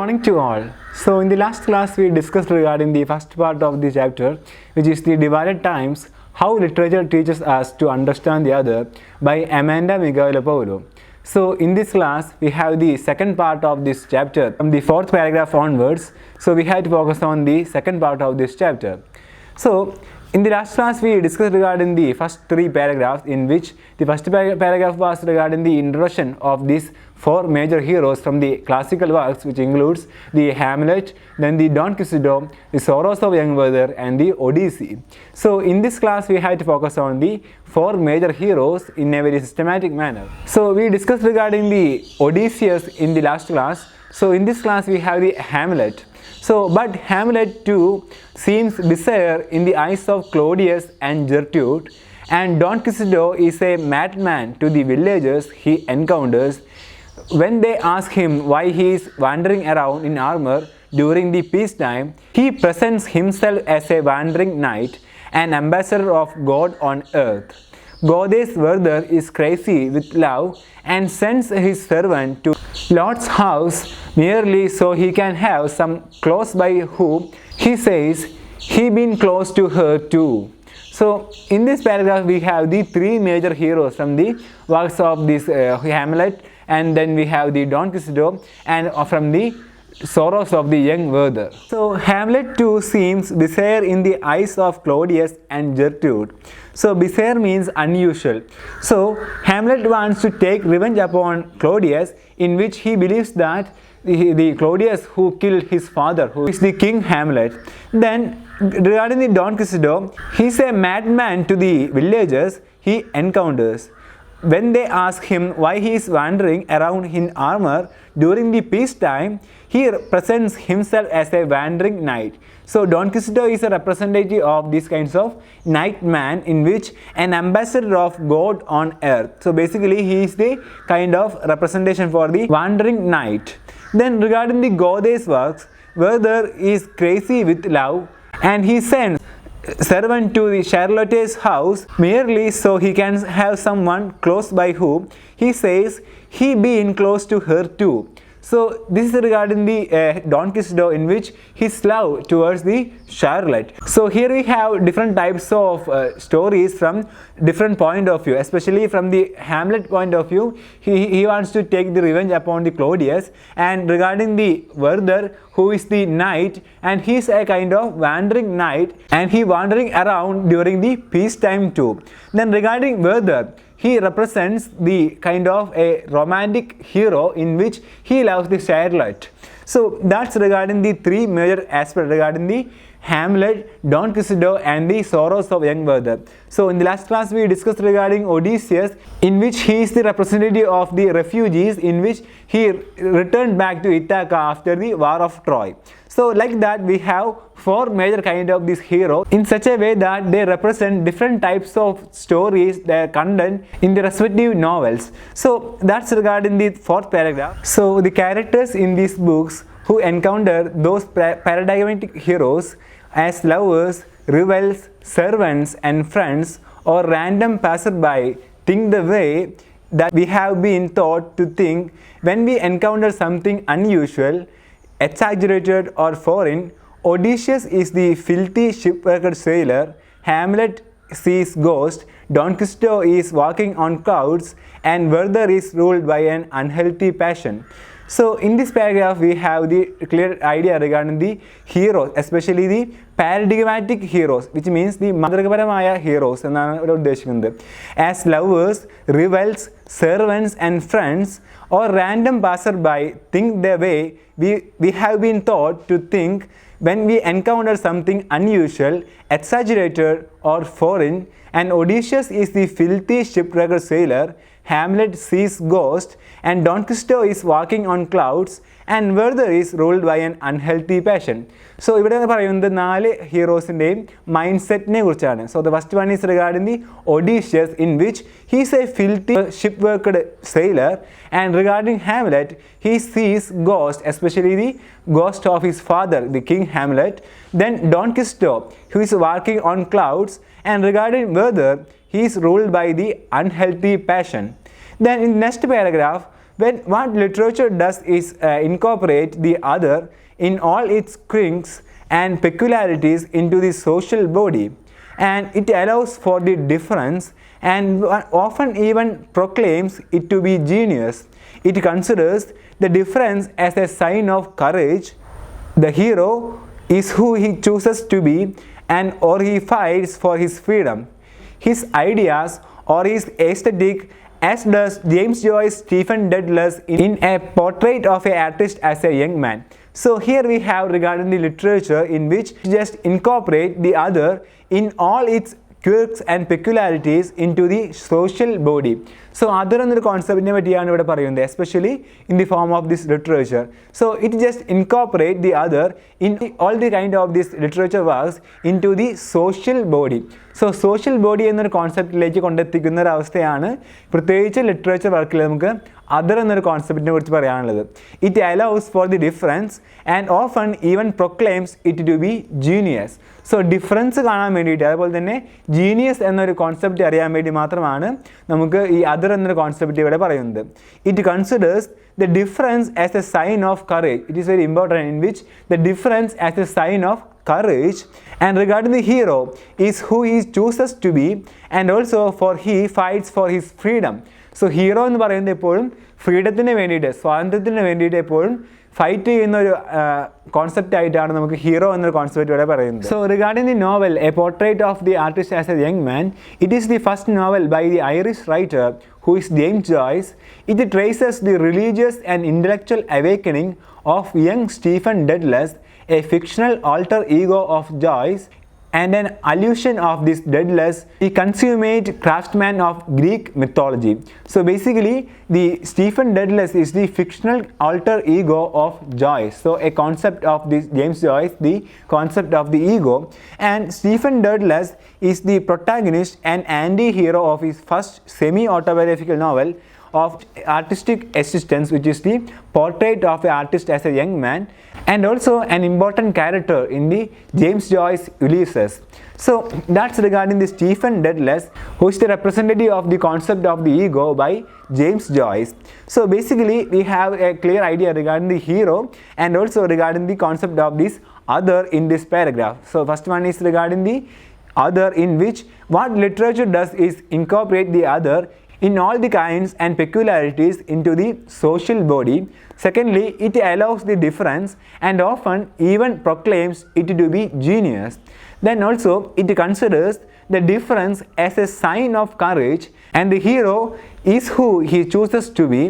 morning to all. So in the last class we discussed regarding the first part of the chapter, which is the divided times, how literature teaches us to understand the other, by Amanda Miguel-Paulo. So in this class we have the second part of this chapter from the fourth paragraph onwards. So we had to focus on the second part of this chapter. So in the last class we discussed regarding the first three paragraphs, in which the first paragraph was regarding the introduction of these four major heroes from the classical works, which includes the Hamlet, then the Don Quixote, the Sorrows of Young Werther, and the Odyssey. So in this class we had to focus on the four major heroes in a very systematic manner. So we discussed regarding the Odysseus in the last class. So in this class we have the Hamlet. But Hamlet too seems bizarre in the eyes of Claudius and Gertrude, and Don Quixote is a madman to the villagers he encounters. When they ask him why he is wandering around in armor during the peacetime, he presents himself as a wandering knight, an ambassador of God on earth. Goddess Werther is crazy with love and sends his servant to Lord's house merely so he can have some close by whom he says he been close to her too. So in this paragraph we have the three major heroes from the works of this Hamlet, and then we have the Don Quixote, and from the Sorrows of the Young Werther. So Hamlet too seems bizarre in the eyes of Claudius and Gertrude. So bizarre means unusual. So Hamlet wants to take revenge upon Claudius, in which he believes that the Claudius who killed his father, who is the King Hamlet. Then regarding the Don Quixote, he is a madman to the villagers he encounters. When they ask him why he is wandering around in armor during the peacetime, he presents himself as a wandering knight. So Don Quixote is a representative of these kinds of knight man, in which an ambassador of God on earth. So basically he is the kind of representation for the wandering knight. Then regarding the goddess works, Werther is crazy with love, and he sends servant to the Charlotte's house merely so he can have someone close by whom he says he been close to her too. So this is regarding the Don Quixote, in which his love towards the Charlotte. So here we have different types of stories from different point of view, especially from the Hamlet point of view. He wants to take the revenge upon the Claudius, and regarding the Werther, who is the knight, and he is a kind of wandering knight, and he wandering around during the peacetime too. Then regarding Werther, he represents the kind of a romantic hero in which he loves the Charlotte. So that's regarding the three major aspects regarding the Hamlet, Don Quixote, and the Sorrows of Young Werther. So in the last class we discussed regarding Odysseus, in which he is the representative of the refugees, in which he returned back to Ithaca after the War of Troy. So like that we have four major kind of these heroes, in such a way that they represent different types of stories, their content in the respective novels. So that's regarding the fourth paragraph. So the characters in these books who encounter those paradigmatic heroes as lovers, rivals, servants, and friends, or random passerby think the way that we have been taught to think when we encounter something unusual, exaggerated, or foreign. Odysseus is the filthy shipwrecked sailor, Hamlet sees ghosts, Don Quixote is walking on clouds, and Werther is ruled by an unhealthy passion. So in this paragraph we have the clear idea regarding the heroes, especially the paradigmatic heroes, which means the മാതൃകപരമായ heroes എന്നാണ് ഇവിടെ ഉദ്ദേശിക്കുന്നത്. As lovers, rivals, servants, and friends, or random passerby think the way we have been taught to think when we encounter something unusual, exaggerated, or foreign. And Odysseus is the filthy shipwrecked sailor, Hamlet sees ghosts, and Don Quixote is walking on clouds, and Werther is ruled by an unhealthy passion. So ഇവിടെ പറയുന്നത് നാല് ഹീറോസിൻ്റെയും mind സെറ്റിനെ കുറിച്ചാണ്. So the first one is regarding the Odysseus, in which he is a filthy shipwrecked sailor, and regarding Hamlet, he sees ghosts, especially the ghost of his father, the King Hamlet. Then Don Quixote, who is walking on clouds, and regarding Werther, he is ruled by the unhealthy passion. Then in the next paragraph when what literature does is incorporate the other in all its quirks and peculiarities into the social body, and it allows for the difference and often even proclaims it to be genius. It considers the difference as a sign of courage. The hero is who he chooses to be, and or he fights for his freedom, his ideas, or his aesthetic, as does James Joyce Stephen Douglas in A Portrait of an Artist as a Young Man. So here we have regarding the literature in which just incorporate the other in all its quirks and peculiarities into the social body. So other എന്നൊരു കോൺസെപ്റ്റിനെ പറ്റിയാണ് ഇവിടെ പറയുന്നത്, especially in the form of this literature. So it just incorporate the other in all the kind of this literature works into the social body. So social body എന്നൊരു കോൺസെപ്റ്റിലേക്ക് കൊണ്ടെത്തിക്കുന്ന ഒരു അവസ്ഥയാണ് പ്രത്യേകിച്ച് literature വർക്കിൽ നമുക്ക് അതർ എന്നൊരു കോൺസെപ്റ്റിനെ കുറിച്ച് പറയാനുള്ളത്. It allows for the difference and often even proclaims it to be genius. So difference കാണാൻ വേണ്ടിയിട്ട്, അതുപോലെ തന്നെ ജീനിയസ് എന്നൊരു കോൺസെപ്റ്റ് അറിയാൻ വേണ്ടി മാത്രമാണ് നമുക്ക് ഈ അതർ എന്നൊരു കോൺസെപ്റ്റ് ഇവിടെ പറയുന്നത്. It considers the difference as a sign of courage. It is very important, in which the difference as a sign of courage, and regarding the hero is who he chooses to be, and also for he fights for his freedom. So hero എന്ന് പറയുന്നത് എപ്പോഴും ഫ്രീഡത്തിന് വേണ്ടിയിട്ട്, സ്വാതന്ത്ര്യത്തിന് വേണ്ടിയിട്ട് എപ്പോഴും fight ചെയ്യുന്ന ഒരു concept ആയിട്ടാണ് നമുക്ക് ഹീറോ എന്നൊരു കോൺസെപ്റ്റ് ഇവിടെ പറയുന്നത്. So regarding the novel a portrait of the artist as a young man, it is the first novel by the Irish writer who is James Joyce. It traces the religious and intellectual awakening of young Stephen Douglas, a fictional alter ego of Joyce, and an allusion of this Douglas, the consummate craftsman of Greek mythology. So basically, the Stephen Douglas is the fictional alter ego of Joyce. So a concept of this James Joyce, the concept of the ego, and Stephen Douglas is the protagonist and anti-hero of his first semi-autobiographical novel of artistic existence, which is the portrait of an artist as a young man, and also an important character in the James Joyce Ulysses. So that's regarding the Stephen Douglas, who is the representative of the concept of the ego by James Joyce. So basically we have a clear idea regarding the hero and also regarding the concept of this other in this paragraph. So first one is regarding the other, in which what literature does is incorporate the other in all the kinds and peculiarities into the social body. Secondly, it allows the difference and often even proclaims it to be genius. Then also it considers the difference as a sign of courage, and the hero is who he chooses to be,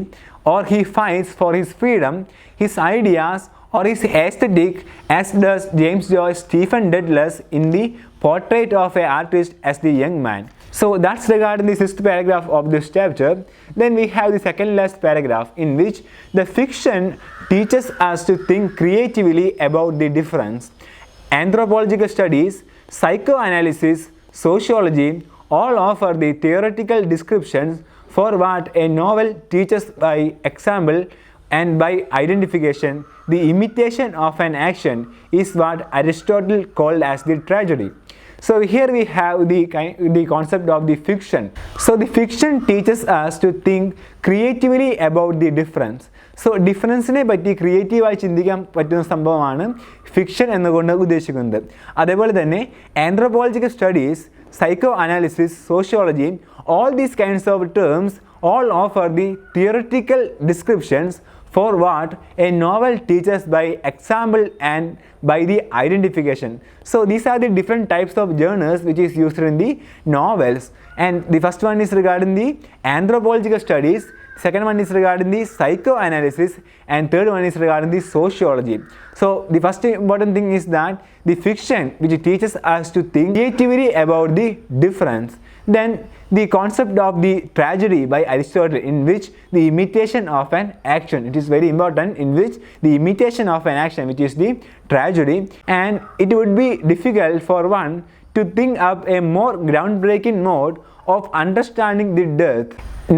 or he fights for his freedom, his ideas, or his aesthetic, as does James Joyce Stephen Douglas in the portrait of an artist as the young man. So that's regarding the sixth paragraph of this chapter. Then we have the second last paragraph, in which the fiction teaches us to think creatively about the difference. Anthropological studies, psychoanalysis, sociology all offer the theoretical descriptions for what a novel teaches by example and by identification. The imitation of an action is what Aristotle called as the tragedy. So here we have the concept of the fiction. So the fiction teaches us to think creatively about the difference. So ഡിഫറൻസിനെ പറ്റി ക്രിയേറ്റീവായി ചിന്തിക്കാൻ പറ്റുന്ന സംഭവമാണ് fiction എന്നുകൊണ്ട് ഉദ്ദേശിക്കുന്നത്. അതേപോലെ തന്നെ anthropological studies, psycho analysis, sociology, all these kinds of terms all offer the theoretical descriptions for what a novel teaches by example and by the identification. So these are the different types of genres which is used in the novels, and the first one is regarding the anthropological studies, second one is regarding the psychoanalysis, and third one is regarding the sociology. So the first important thing is that the fiction which teaches us to think creatively about the difference. Then the concept of the tragedy by Aristotle, in which the imitation of an action, it is very important, in which the imitation of an action, which is the tragedy, and it would be difficult for one to think up a more groundbreaking mode of understanding the death.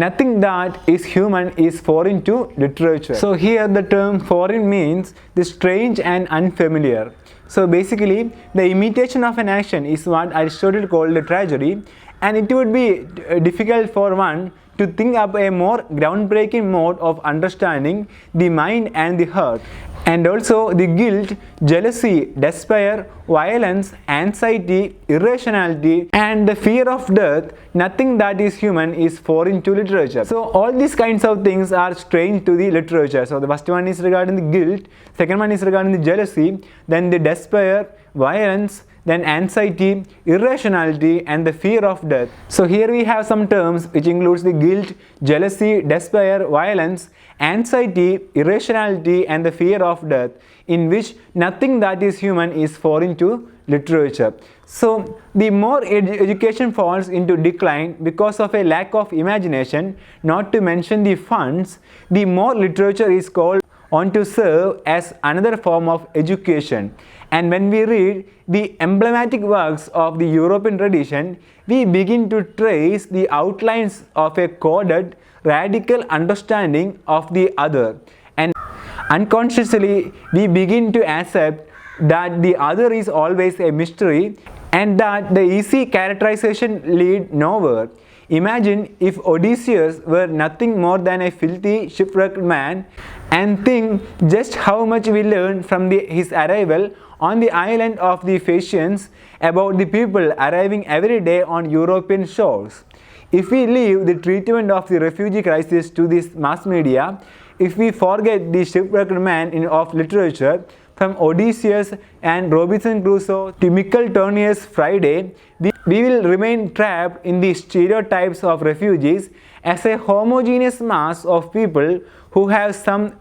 Nothing that is human is foreign to literature. So here the term foreign means the strange and unfamiliar. So basically the imitation of an action is what Aristotle called the tragedy, and it would be difficult for one to to think up a more groundbreaking mode of understanding the mind and the heart. And also the guilt, jealousy, despair, violence, anxiety, irrationality, and the fear of death, nothing that is human is foreign to literature. So all these kinds of things are strange to the literature. So the first one is regarding the guilt, second one is regarding the jealousy, then the despair, violence, then anxiety, irrationality, and the fear of death. So here we have some terms which includes the guilt, jealousy, despair, violence, anxiety, irrationality, and the fear of death, in which nothing that is human is foreign to literature. So the more education falls into decline because of a lack of imagination, not to mention the funds, the more literature is called on to serve as another form of education. And when we read the emblematic works of the European tradition, we begin to trace the outlines of a coded, radical understanding of the other. And unconsciously, we begin to accept that the other is always a mystery and that the easy characterization lead nowhere. Imagine if Odysseus were nothing more than a filthy, shipwrecked man, and think just how much we learn from his arrival on the island of the Phaeacians about the people arriving every day on European shores. If we leave the treatment of the refugee crisis to this mass media, if we forget the shipwrecked man of literature, from Odysseus and Robinson Crusoe to Michael Turnier's Friday, we will remain trapped in the stereotypes of refugees as a homogeneous mass of people who have come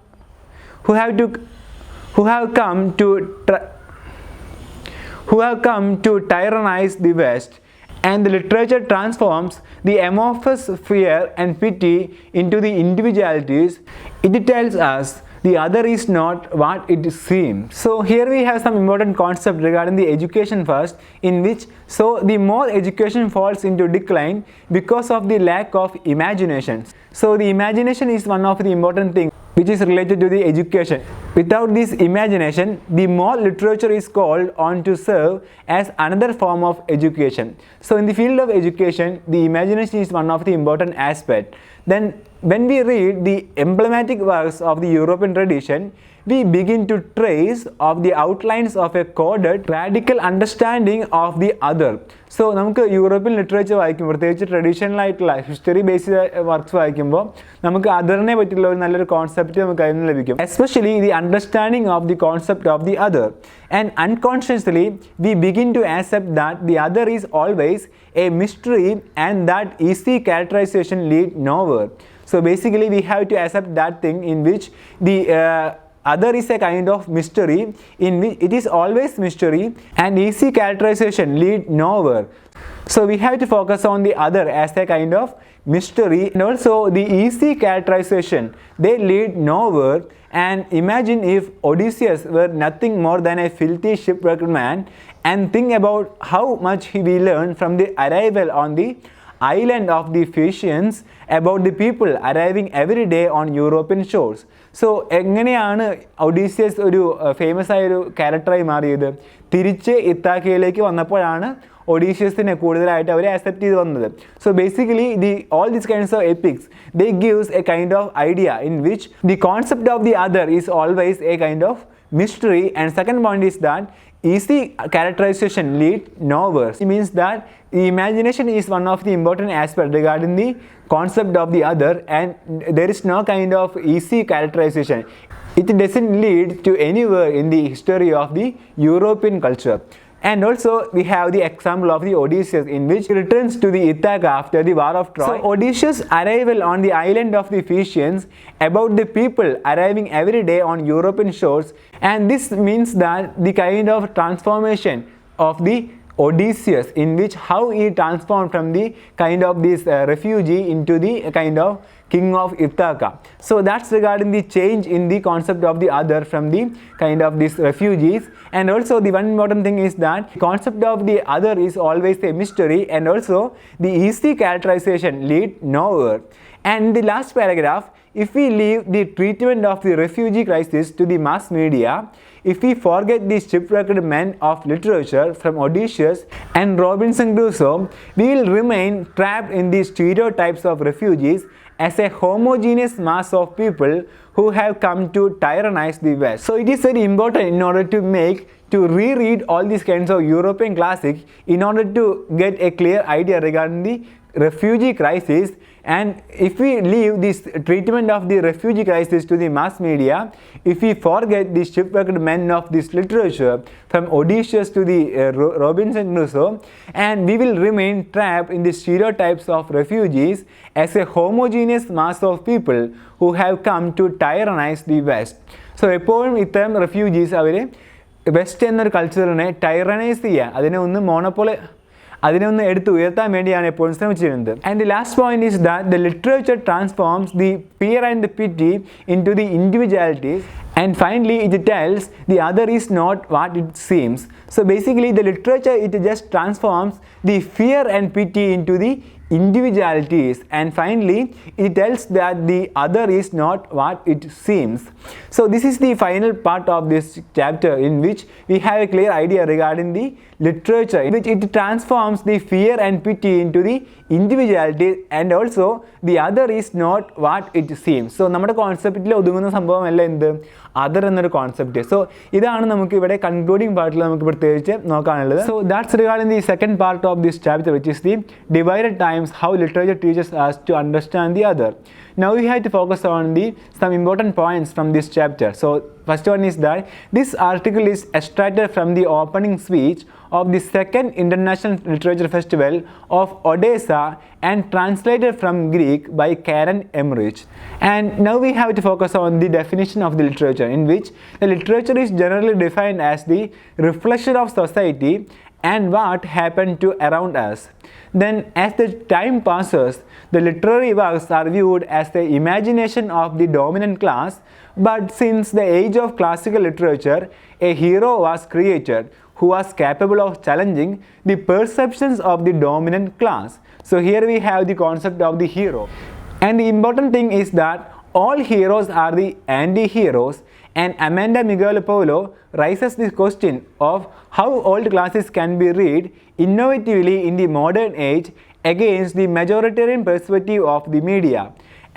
to tyrannize the West. And the literature transforms the amorphous fear and pity into the individualities. It tells us the other is not what it seems. So here we have some important concept regarding the education first, in which the more education falls into decline because of the lack of imagination. So the imagination is one of the important things which is related to the education. Without this imagination, the more literature is called on to serve as another form of education. So in the field of education, the imagination is one of the important aspects. Then when we read the emblematic works of the European tradition, we begin to trace of the outlines of a coded, radical understanding of the other. So നമുക്ക് European literature വായിക്കുമ്പോൾ, പ്രത്യേകിച്ച് traditional ആയിട്ടുള്ള history based works വായിക്കുമ്പോൾ നമുക്ക് അതറിനെ പറ്റിയുള്ള ഒരു നല്ലൊരു concept നമുക്ക് അതിൽ നിന്ന് ലഭിക്കും. Especially the understanding of the concept of the other. And unconsciously we begin to accept that the other is always a mystery and that easy characterization lead nowhere. So basically we have to accept that thing in which the other is a kind of mystery, in which it is always mystery and easy characterization lead nowhere. So we have to focus on the other as a kind of mystery, and also the easy characterization, they lead nowhere. And imagine if Odysseus were nothing more than a filthy shipwrecked man, and think about how much we learned from the arrival on the island of the Phaeacians about the people arriving every day on European shores. So എങ്ങനെയാണ് Odysseus ഒരു famous ആയ ഒരു ക്യാരക്ടറായി മാറിയത്? തിരിച്ച് ഇത്താക്കയിലേക്ക് വന്നപ്പോഴാണ് ഒഡീഷ്യസിനെ കൂടുതലായിട്ട് അവരെ accept ചെയ്ത് വന്നത്. So basically all these kinds of epics, they gives a kind of idea in which the concept of the other is always a kind of mystery. And second point is that easy characterization lead nowhere. It means that the imagination is one of the important aspects regarding the concept of the other, and there is no kind of easy characterization. It doesn't lead to anywhere in the history of the European culture. And also we have the example of the Odysseus, in which he returns to the Ithaca after the war of Troy. So Odysseus' arrival on the island of the Phaeacians about the people arriving every day on European shores, and this means that the kind of transformation of the Odysseus, in which how he transformed from the kind of this refugee into the kind of king of Ithaca. So that's regarding the change in the concept of the other from the kind of these refugees. And also the one important thing is that the concept of the other is always a mystery, and also the easy characterization lead nowhere. And in the last paragraph, if we leave the treatment of the refugee crisis to the mass media, if we forget the shipwrecked men of literature from Odysseus and Robinson Crusoe, we will remain trapped in the stereotypes of refugees as a homogeneous mass of people who have come to tyrannize the West. So it is very important in order to reread all these kinds of European classics in order to get a clear idea regarding the refugee crisis. And if we leave this treatment of the refugee crisis to the mass media, if we forget the shipwrecked men of this literature from Odysseus to the Robinson Crusoe, and we will remain trapped in the stereotypes of refugees as a homogeneous mass of people who have come to tyrannize the West. So എപ്പോഴും ഇത്തരം refugees അവർ west എന്നൊരു കൾച്ചറിനെ ടൈറനൈസ് ചെയ്യുക, അതിനെ ഒന്ന് എടുത്ത് ഉയർത്താൻ വേണ്ടിയാണ് എപ്പോഴും ശ്രമിച്ചിരുന്നത്. And the last point is that the literature transforms the fear and the pity into the individualities, and finally it tells the other is not what it seems. So basically the literature, it just transforms the fear and pity into the individualities, and finally it tells that the other is not what it seems. So this is the final part of this chapter, in which we have a clear idea regarding the literature, in which it transforms the fear and pity into the individuality, and also the other is not what it seems. So നമ്മുടെ കോൺസെപ്റ്റിൽ ഒതുങ്ങുന്ന സംഭവമല്ല എന്ത് other എന്നൊരു concept. So ഇതാണ് നമുക്ക് ഇവിടെ concluding പാർട്ടിൽ നമുക്ക് പ്രത്യേകിച്ച് നോക്കാനുള്ളത്. So that's regarding the second part of this chapter, which is the divided times how literature teachers us to understand the other. Now we have to focus on some important points from this chapter. So first one is that this article is extracted from the opening speech of the second International Literature Festival of Odessa and translated from Greek by Karen Emmerich. And now we have to focus on the definition of the literature, in which the literature is generally defined as the reflection of society and what happened to around us. Then as the time passes, the literary works are viewed as the imagination of the dominant class, but since the age of classical literature, a hero was created who was capable of challenging the perceptions of the dominant class. So here we have the concept of the hero. And the important thing is that all heroes are the anti-heroes, and Amanda Miguelopoulos raises this question of how old classics can be read innovatively in the modern age against the majoritarian perspective of the media.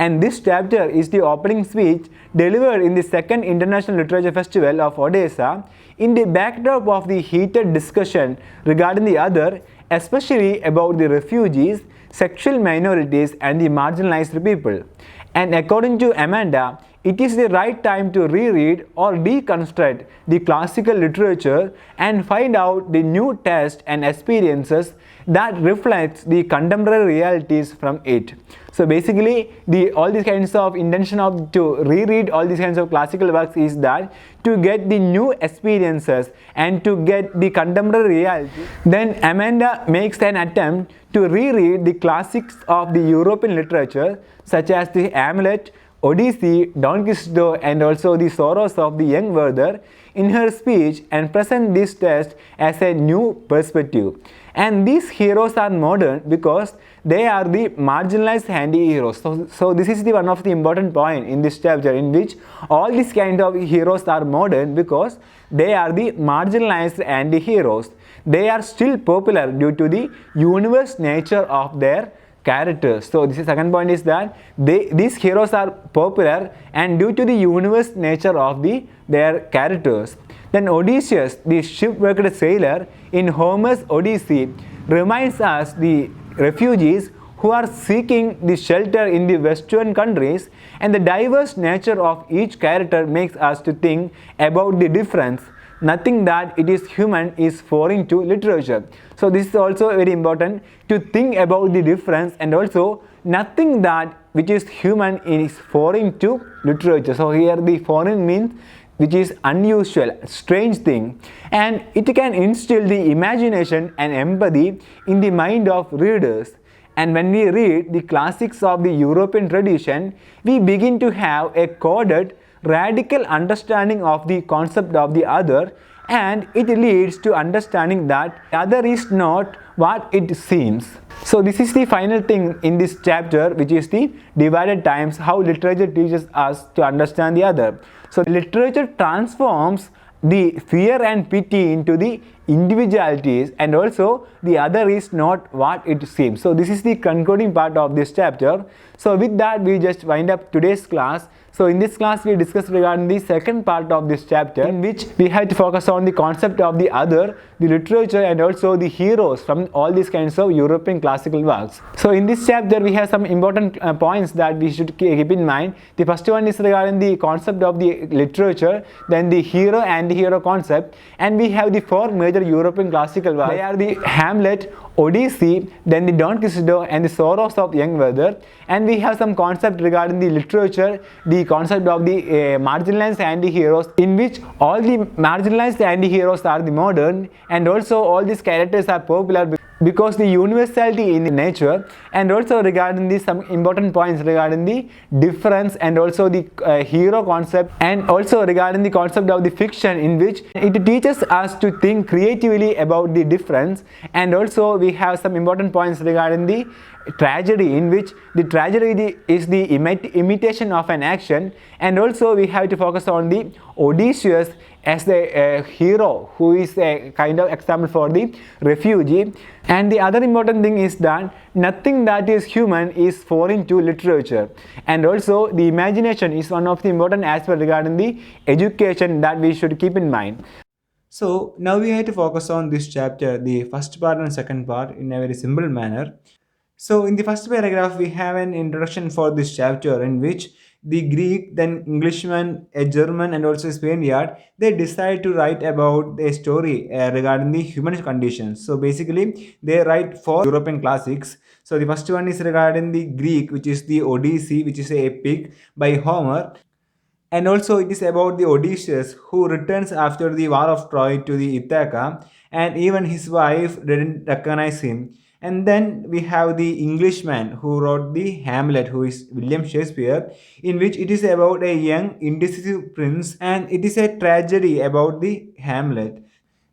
And this chapter is the opening speech delivered in the second International Literature Festival of Odessa, in the backdrop of the heated discussion regarding the other, especially about the refugees, sexual minorities and the marginalized people. And according to Amanda, it is the right time to reread or deconstruct the classical literature and find out the new tests and experiences that reflects the contemporary realities from it. So basically all these kinds of intention of to reread all these kinds of classical works is that to get the new experiences and to get the contemporary reality. Then Amanda makes an attempt to reread the classics of the European literature, such as the Hamlet, Odyssey, Don Quixote and also the Sorrows of the Young Werther in her speech, and present this text as a new perspective. And these heroes are modern because they are the marginalized anti-heroes. So this is the one of the important point in this chapter, in which all these kind of heroes are modern because they are the marginalized anti-heroes. They are still popular due to the universe nature of their characters. So this is second point, is that these heroes are popular and due to the universe nature of their characters. Then Odysseus, the shipwrecked sailor in Homer's Odyssey, reminds us the refugees who are seeking the shelter in the western countries, and the diverse nature of each character makes us to think about the difference. Nothing that it is human is foreign to literature. So this is also very important, to think about the difference, and also nothing that which is human is foreign to literature. So here the foreign means which is unusual, strange thing, and it can instill the imagination and empathy in the mind of readers. And when we read the classics of the European tradition, we begin to have a coded radical understanding of the concept of the other, and it leads to understanding that the other is not what it seems. So this is the final thing in this chapter, which is the divided times, how literature teaches us to understand the other. So literature transforms the fear and pity into the individualities, and also the other is not what it seems. So this is the concluding part of this chapter. So with that, we just wind up today's class. So in this class, we discussed regarding the second part of this chapter, in which we had to focus on the concept of the other, the literature, and also the heroes from all these kinds of European classical works. So in this chapter, we have some important points that we should keep in mind. The first one is regarding the concept of the literature, then the hero and the hero concept, and we have the four major European classical works. They are the Hamlet, Odyssey, then the Don Quixote, and the Sorrows of Young Werther. And we have some concept regarding the literature, the concept of the marginalized anti-heroes, in which all the marginalized anti-heroes are the modern, and also all these characters are popular because the universality in nature. And also regarding the some important points regarding the difference, and also the hero concept, and also regarding the concept of the fiction, in which it teaches us to think creatively about the difference. And also we have some important points regarding the tragedy, in which the tragedy is the imitation of an action. And also we have to focus on the Odysseus as the hero, who is a kind of example for the refugee. And the other important thing is that nothing that is human is foreign to literature. And also the imagination is one of the important aspects regarding the education that we should keep in mind. So now we have to focus on this chapter, the first part and second part, in a very simple manner. So in the first paragraph, we have an introduction for this chapter, in which the Greek, then Englishman, a German, and also a Spaniard, they decide to write about a story regarding the human conditions. So basically, they write four European classics. So the first one is regarding the Greek, which is the Odyssey, which is a epic by Homer. And also it is about the Odysseus, who returns after the war of Troy to the Ithaca, and even his wife didn't recognize him. And then we have the Englishman who wrote the Hamlet, who is William Shakespeare, in which it is about a young indecisive prince, and it is a tragedy about the Hamlet.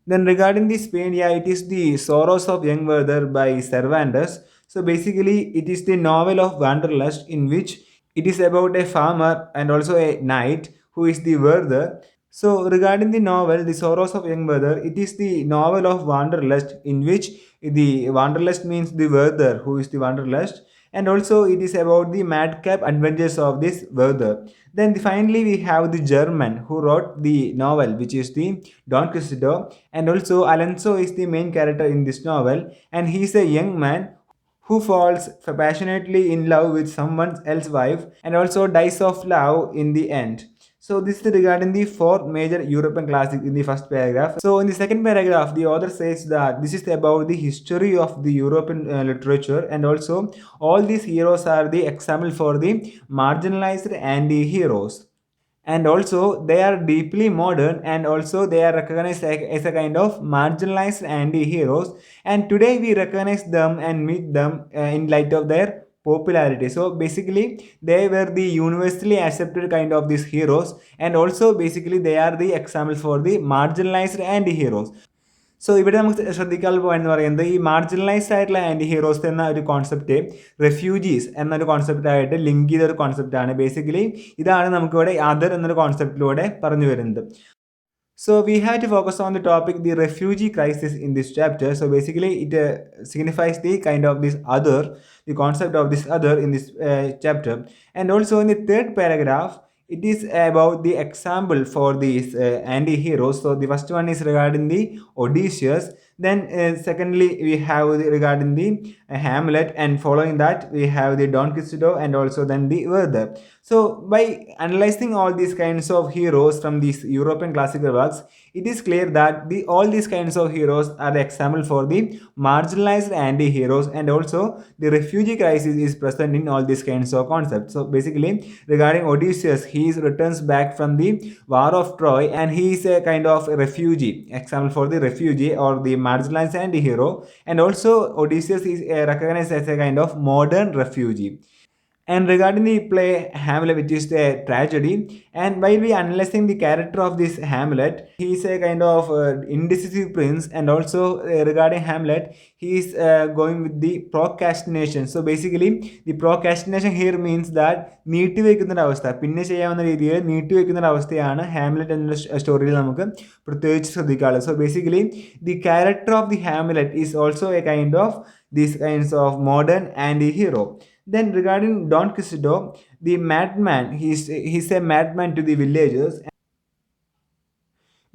Then regarding the Spain, it is the Sorrows of Young Werther by Cervantes. So basically it is the novel of Wanderlust, in which it is about a farmer and also a knight who is the Werther. So regarding the novel, The Sorrows of Young Werther, it is the novel of Wanderlust, in which the Wanderlust means the Werther, who is the Wanderlust, and also it is about the madcap adventures of this Werther. Then finally we have the German who wrote the novel, which is the Don Quixote, and also Alonso is the main character in this novel, and he is a young man who falls passionately in love with someone else's wife, and also dies of love in the end. So this is regarding the four major European classics in the first paragraph. So in the second paragraph, the author says that this is about the history of the European literature, and also all these heroes are the example for the marginalized anti-heroes. And also they are deeply modern, and also they are recognized as a kind of marginalized anti-heroes. And today we recognize them and meet them in light of their popularity. So basically they were the universally accepted kind of these heroes, and also basically they are the example for the marginalized anti-heroes. So ഇവിടെ നമുക്ക് ശ്രദ്ധിക്കാനുള്ള point എന്ന് പറയുന്നത്, ഈ marginalised ആയിട്ടുള്ള anti heroes എന്ന ഒരു concept refugees എന്നൊരു കോൺസെപ്റ്റായിട്ട് link ചെയ്ത ഒരു കോൺസെപ്റ്റാണ്. ബേസിക്കലി ഇതാണ് നമുക്കിവിടെ അതർ എന്നൊരു കോൺസെപ്റ്റിലൂടെ പറഞ്ഞു വരുന്നത്. So we have to focus on the topic, the refugee crisis, in this chapter. So basically it signifies the kind of this other, the concept of this other in this chapter. And also in the third paragraph, it is about the example for these anti-heroes. So the first one is regarding the Odysseus. Then secondly we have regarding the Hamlet, and following that we have the Don Quixote, and also then the Werther. So by analyzing all these kinds of heroes from these European classical works, it is clear that all these kinds of heroes are the example for the marginalized anti-heroes, and also the refugee crisis is present in all these kinds of concepts. So basically regarding Odysseus, he returns back from the war of Troy, and he is a kind of a refugee, example for the refugee or the marginalized anti-hero. And also Odysseus is recognized as a kind of modern refugee. And regarding the play Hamlet, which is the tragedy, and while we analyzing the character of this Hamlet, he is a kind of indecisive prince, and also regarding Hamlet, he is going with the procrastination. So basically, the procrastination here means that നീട്ടിവെക്കുന്ന ഒരു അവസ്ഥ, പിന്നെ ചെയ്യാവുന്ന രീതിയിൽ നീട്ടിവെക്കുന്ന ഒരു അവസ്ഥയാണ് Hamlet എന്ന സ്റ്റോറിയിൽ നമുക്ക് പ്രത്യേകിച്ച് ശ്രദ്ധിക്കാനുള്ളത്. So basically the character of the Hamlet is also a kind of these kinds of modern anti-hero. Then regarding Don Quixote, the madman, he's a madman to the villagers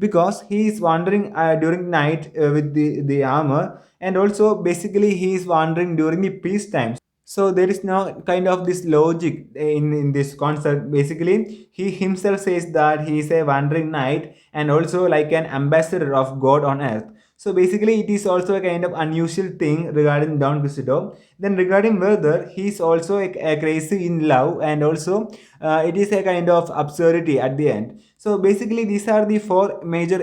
because he is wandering during night with the armor, and also basically he is wandering during the peace times. So there is no kind of this logic in this concept. Basically he himself says that he is a wandering knight and also like an ambassador of God on earth. So basically it is also a kind of unusual thing regarding Don Quixote. Then regarding Werther, he is also a crazy in love, and also it is a kind of absurdity at the end. So basically these are the four major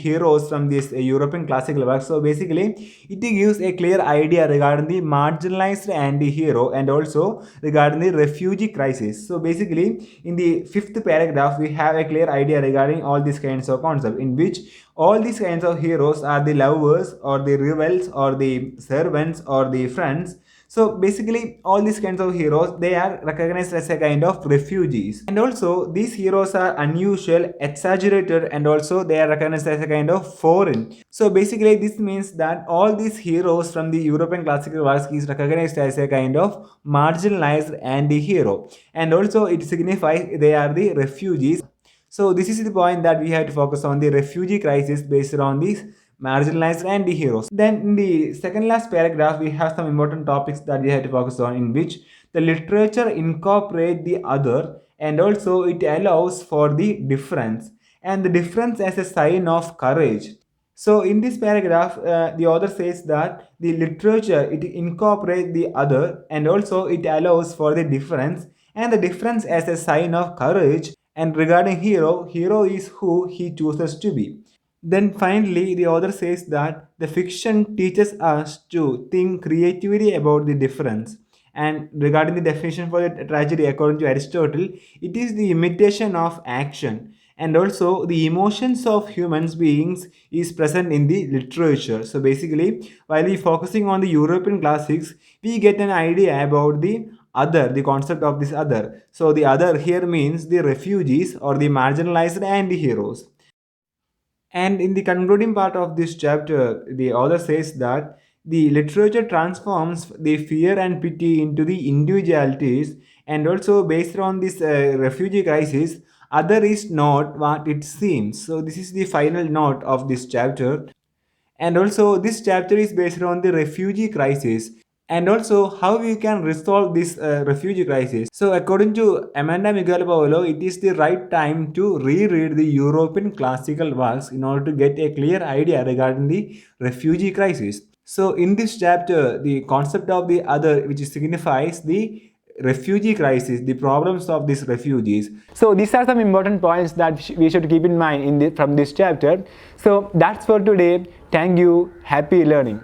heroes from this European classical work. So basically it gives a clear idea regarding the marginalized anti-hero and also regarding the refugee crisis. So basically in the fifth paragraph we have a clear idea regarding all these kinds of concepts, in which all these kinds of heroes are the lovers or the rebels or the servants or the friends. So basically all these kinds of heroes, they are recognized as a kind of refugees, and also these heroes are unusual, exaggerated, and also they are recognized as a kind of foreign. So basically this means that all these heroes from the European classical works is recognized as a kind of marginalized anti-hero, and also it signifies they are the refugees. So this is the point that we have to focus on the refugee crisis based on these marginalized anti-heroes. Then in the second last paragraph we have some important topics that we have to focus on, in which the literature incorporate the other, and also it allows for the difference, and the difference as a sign of courage. So in this paragraph the author says that the literature, it incorporates the other, and also it allows for the difference, and the difference as a sign of courage. And regarding hero is who he chooses to be. Then finally the author says that the fiction teaches us to think creatively about the difference. And regarding the definition for the tragedy, according to Aristotle, it is the imitation of action, and also the emotions of human beings is present in the literature. So basically while we focusing on the European classics, we get an idea about the other, the concept of this other. So the other here means the refugees or the marginalized anti-heroes. And in the concluding part of this chapter, the author says that the literature transforms the fear and pity into the individualities, and also based on this refugee crisis, other is not what it seems. So this is the final note of this chapter. And also this chapter is based on the refugee crisis, and also how we can resolve this refugee crisis. So according to Amanda Miguel Paolo, it is the right time to reread the European classical works in order to get a clear idea regarding the refugee crisis. So in this chapter, the concept of the other, which signifies the refugee crisis, the problems of these refugees. So these are some important points that we should keep in mind from this chapter. So that's for today. Thank you. Happy learning.